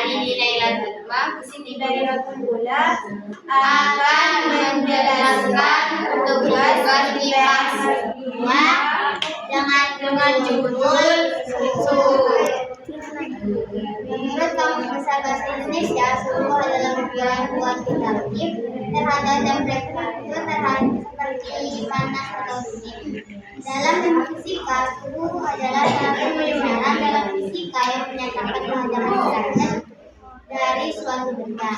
hari di Lailatul Qadar akan menjelaskan tugas dibahasnya dengan judul suhu. Menurut Kamus Besar Bahasa Indonesia, suhu adalah perkiraan kuantitatif terhadap temperatur seperti panas atau dingin. Dalam ilmu fisika, suhu adalah salah satu besaran dalam fisika yang menyatakan keadaan derajat dari suatu benda.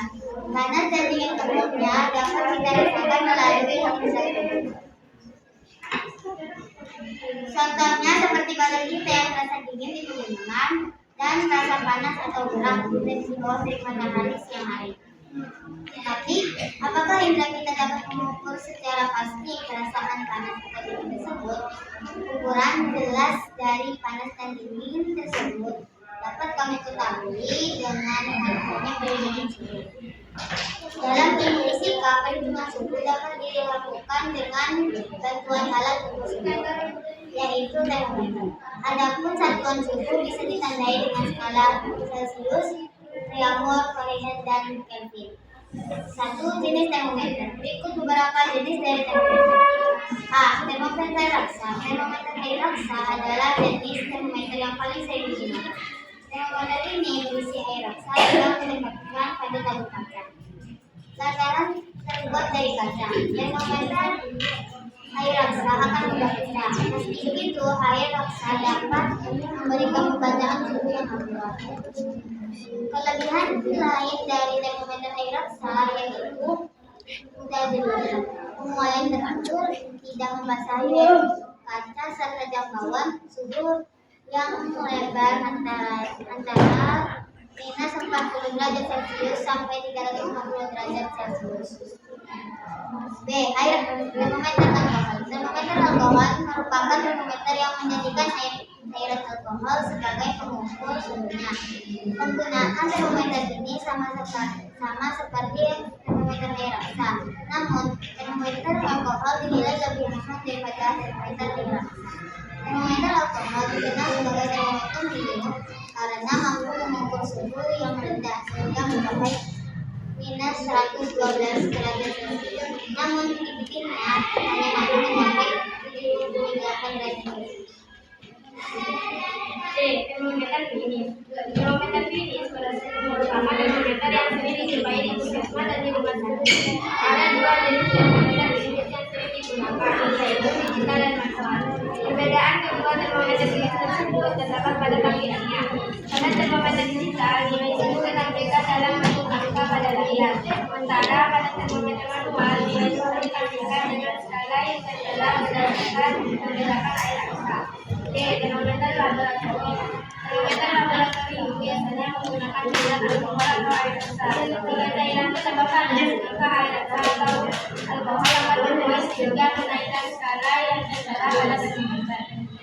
Panas dan dingin umumnya dapat kita rasakan melalui lapisan tubuh. Contohnya seperti badan kita yang merasa dingin di pegunungan dan rasa panas atau gelap di bawah terik matahari siang hari. Tetapi, apakah indera kita dapat mengukur secara pasti perasaan panas atau dingin tersebut? Ukuran jelas dari panas dan dingin tersebut dapat kami ketahui dengan adanya perhitungan suhu. Dalam ilmu fisika, perhitungan suhu dapat dilakukan dengan bantuan alat ukur suhu, yaitu termometer. Adapun satuan suhu bisa ditandai dengan skala Celcius, Reaumur, Fahrenheit, dan Kelvin. Satu jenis termometer. Berikut beberapa jenis dari termometer. A. Termometer raksa. Termometer air raksa adalah jenis termometer yang paling sering digunakan. Termometer ini berisi air raksa yang ditempatkan pada tabung kaca. Lataran terbuat dari kaca. Termometer air raksa akan mudah pecah. Meski begitu, air raksa dapat memberikan pembacaan suhu yang akurat. Kelebihan lain dari termometer air raksa yaitu mudah dilihat, penguaian teratur, tidak membasahi kaca, serta jangkauan suhu yang melebar antara minus 40 derajat Celcius sampai 350 derajat Celcius. B. Termometer alkohol. Termometer alkohol merupakan termometer yang menjadikan cairan alkohol sebagai pengukur suhunya. Penggunaan termometer ini sama seperti termometer air raksa. Namun, termometer alkohol dinilai lebih mahal daripada termometer air raksa. Termometer alkohol dikenal sebagai termometer minimum karena mampu mengukur suhu yang rendah sehingga mencapai minus 112 derajat Celcius. Namun dipikirnya hanya mampu mencapai 78 derajat Celcius. C. Termometer finish. Termometer finish merupakan termometer yang sering dijumpai di puskesmas dan di rumah sakit. Ada dua jenis termometer finish yang sering digunakan, yaitu digital dan manual. Perbedaan kedua termometer finish tersebut terdapat pada tampilannya. Pada termometer digital, nilai suhu ditampilkan dalam bentuk angka pada layar, sementara pada termometer manual, nilai suhu ditampilkan dengan skala yang tertera berdasarkan air raksa. D. Termometer laboratorium. Termometer laboratorium biasanya menggunakan cairan alkohol atau air raksa. Jika cairan tersebut panas, maka air raksa atau alkohol akan membuat sehingga menaikkan skala yang tertera pada termometer.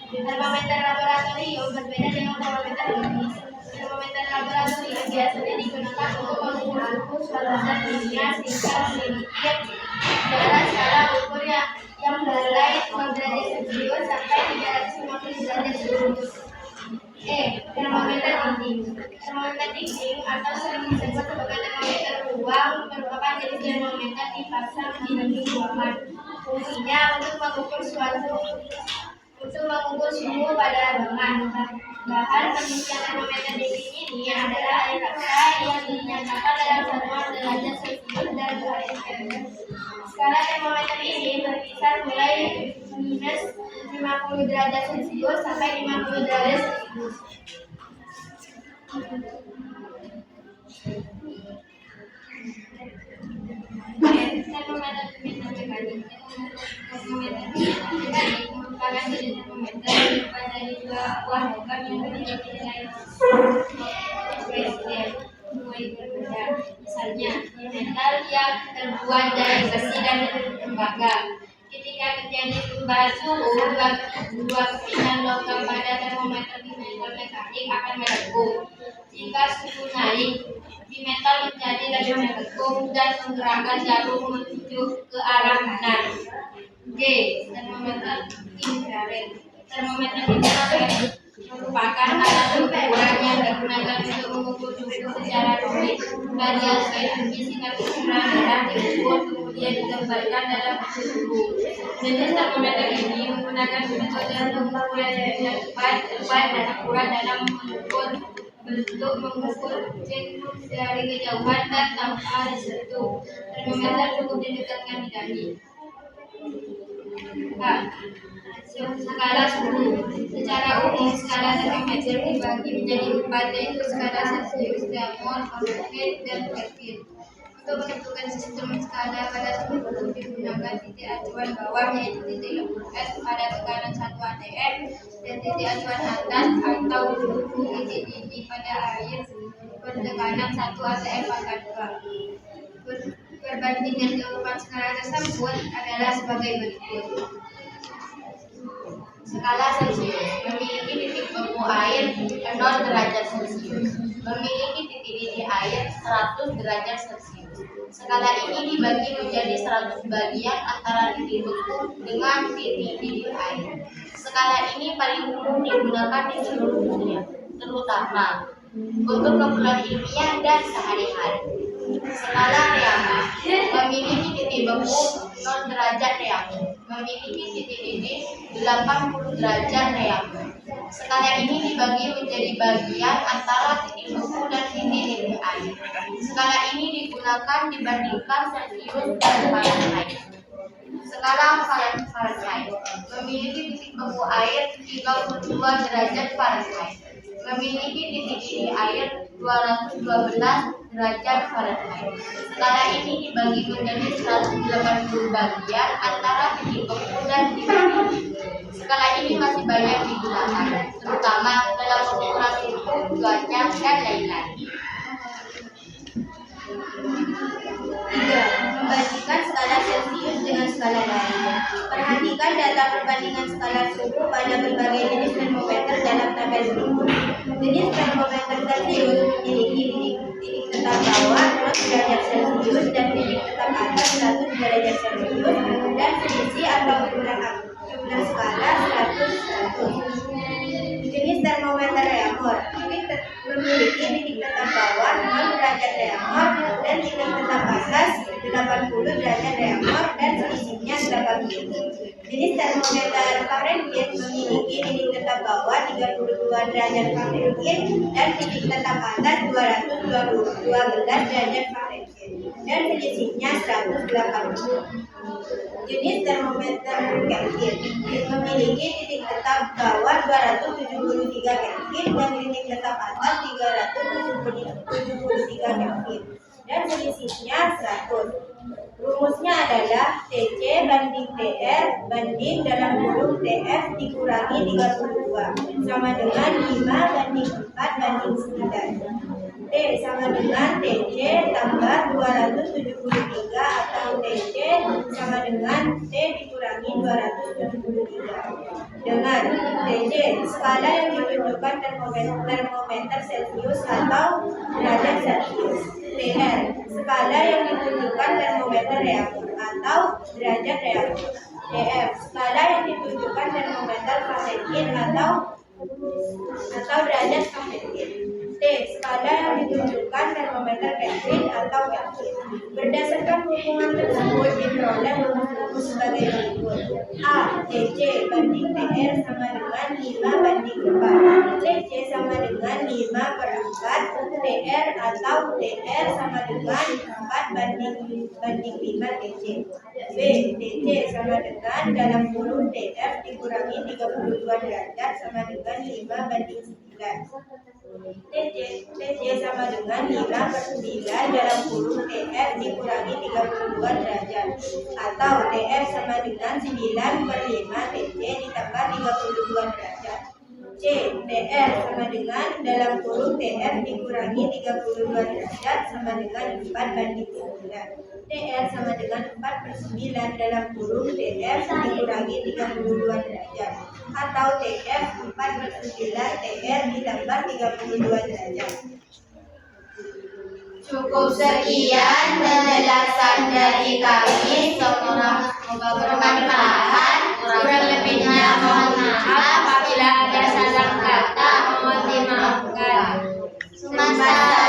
Termometer laboratorium berbeda dengan termometer finish. Termometer laboratorium biasanya digunakan untuk mengukur suatu zat kimia sehingga memiliki jarak skala ukur yang mulai 0 derajat Celcius sampai 350 derajat Celcius. E. Termometer dinding. Termometer dinding atau sering disebut sebagai termometer ruang merupakan jenis termometer dipasang di dinding ruangan. Fungsinya untuk mengukur suhu pada ruangan. Bahan pengisian termometer dinding ini adalah air raksa yang dinyatakan dalam satuan derajat Celcius dan Fahrenheit. Skala termometer ini berkisar mulai minus 50 derajat Celcius sampai 50 derajat Celcius. Termometer mekanik. Termometer mekanik merupakan jenis termometer yang dibuat dari dua buah logam yang memiliki nilai berbeda. Misalnya, metal yang terbuat dari besi dan tembaga. Ketika terjadi perubahan suhu, dua kepingan logam pada termometer di metal mekanik akan melengkung. Jika suhu naik, di metal menjadi lebih melengkung dan menggerakkan jarum menuju ke arah kanan. G. Termometer infrared. Termometer infrared merupakan alat ukuran yang digunakan untuk mengukur suhu secara rumit. Variasi energi sinar ukuran darah diukur kemudian ditempatkan dalam suhu. Jenis termometer ini menggunakan metode pengukuran jarak yang tepat dan akurat dalam bentuk mengukur dari kejauhan dan tanpa disentuh. Termometer cukup didekatkan di dahi. Skala suhu. Secara umum skala termometer dibagi menjadi 4, yaitu skala Celsius, Mol, Fahrenheit, dan Kelvin. Untuk menentukan sistem skala pada suhu digunakan titik acuan bawah, yaitu titik lembut es pada tekanan 1 atm, dan titik acuan atas atau suhu titik didih pada air bertekanan 1 atm pangkat 2. Perbandingan keempat skala tersebut adalah sebagai berikut. Skala Celsius memiliki titik beku air 0 derajat Celsius, memiliki titik didih air 100 derajat Celsius. Skala ini dibagi menjadi 100 bagian antara titik beku dengan titik didih air. Skala ini paling umum digunakan di seluruh dunia, terutama untuk keperluan ilmiah dan sehari-hari. Skala Reaumur memiliki titik beku 0 derajat Reaumur, memiliki titik didih 80 derajat Reaumur. Skala ini dibagi menjadi bagian antara titik beku dan titik didih air. Skala ini digunakan dibandingkan Celsius dan Fahrenheit. Skala Fahrenheit memiliki titik beku air 32 derajat Fahrenheit, memiliki titik didih air 212 derajat Fahrenheit. Skala ini dibagi menjadi 180 bagian antara titik beku dan titik didih. Skala ini masih banyak digunakan, terutama dalam pengukuran suhu, cuaca, dan lain-lain. 3. Membandingkan skala Celsius dengan skala lain. Perhatikan data perbandingan skala suhu pada berbagai jenis termometer dalam tabel berikut. Jenis termometer Celsius memiliki titik tetap bawah 0 derajat Celsius dan titik tetap atas 100 derajat Celsius dan selisih atau jumlah skala 100. Jenis termometer Reaumur memiliki titik tetap bawah 0 derajat Reaumur dan titik tetap atas 80 derajat Reaumur dan selisihnya 80. Jenis termometer Fahrenheit memiliki titik tetap bawah 32 derajat Fahrenheit dan titik tetap atas 212 derajat Fahrenheit dan selisihnya 180. Jenis termometer Kelvin memiliki titik tetap bawah 273 Kelvin dan titik tetap atas 373 Kelvin dan selisihnya 100. Rumusnya adalah TC banding TR banding dalam kurung TF dikurangi 32 sama dengan 5 banding 4 banding 9. T sama dengan TC tambah 273 atau TC sama dengan T dikurangi 273. Dengan TC skala yang ditunjukkan termometer Celsius atau derajat Celsius. TR skala yang ditunjukkan termometer Reaumur atau derajat Reaumur. TF skala yang ditunjukkan termometer Fahrenheit atau derajat Fahrenheit. T skala yang ditunjukkan termometer Kelvin atau Kelvin. Berdasarkan hubungan tersebut diperoleh rumus sebagai berikut. A. TC banding TR sama dengan 5 banding 4. TC sama dengan 5 per 4. TR atau TR sama dengan 4 banding 5 TC. B. TC sama dengan dalam kurung TF dikurangi 32 derajat sama dengan 5 banding 9. TC sama dengan 5 per 9 dalam kurung TF dikurangi 32 derajat atau TF sama dengan 9 per 5 TC ditambah 32 derajat. C. TR sama dengan dalam kurung TF dikurangi 32 derajat sama dengan 4 banding 9. TR sama dengan 4 per 9 dalam kurung TF dikurangi 32 derajat atau TF 4 per 9 TR ditambah 32 derajat. Cukup sekian penjelasan dari kami. Semoga bermanfaat. Kurang lebihnya mohon maaf apabila ada salah kata Sumasa.